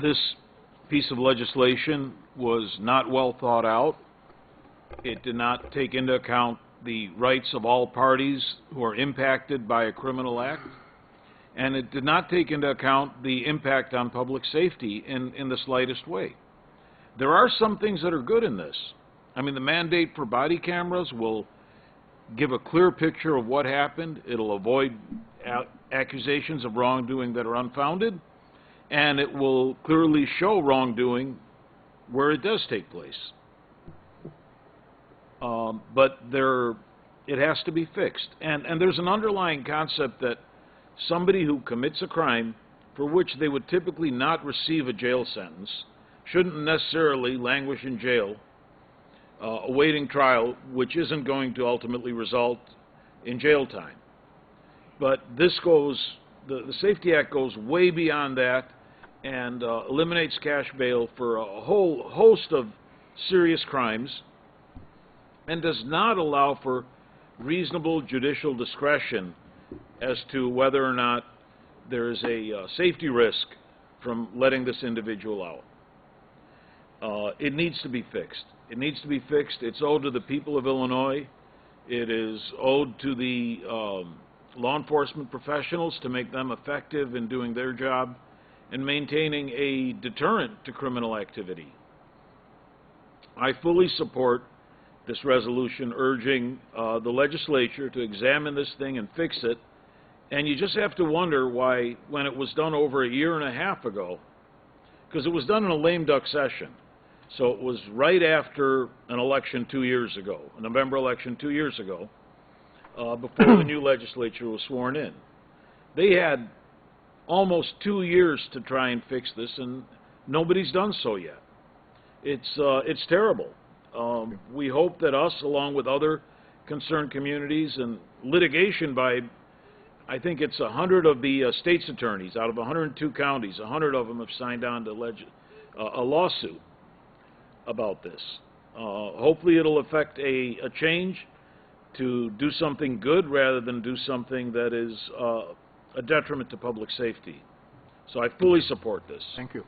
This piece of legislation was not well thought out. It did not take into account the rights of all parties who are impacted by a criminal act, and it did not take into account the impact on public safety in the slightest way. There are some things that are good in this. I mean, the mandate for body cameras will give a clear picture of what happened. It'll avoid accusations of wrongdoing that are unfounded, and it will clearly show wrongdoing where it does take place. But it has to be fixed. And there's an underlying concept that somebody who commits a crime for which they would typically not receive a jail sentence shouldn't necessarily languish in jail awaiting trial, which isn't going to ultimately result in jail time. But this goes, the Safety Act goes way beyond that and eliminates cash bail for a whole host of serious crimes and does not allow for reasonable judicial discretion as to whether or not there is a safety risk from letting this individual out. It needs to be fixed. It needs to be fixed. It's owed to the people of Illinois. It is owed to the law enforcement professionals to make them effective in doing their job and maintaining a deterrent to criminal activity. I fully support this resolution urging the legislature to examine this thing and fix it. And you just have to wonder why, when it was done over a year and a half ago, because it was done in a lame duck session. So it was right after an election 2 years ago, a November election 2 years ago, before the new legislature was sworn in. They had almost 2 years to try and fix this, and nobody's done so yet. It's terrible. We hope that us, along with other concerned communities and litigation by, I think it's 100 of the state's attorneys out of 102 counties, 100 of them have signed on to a lawsuit about this. Hopefully it'll affect a change to do something good rather than do something that is a detriment to public safety. So I fully support this. Thank you.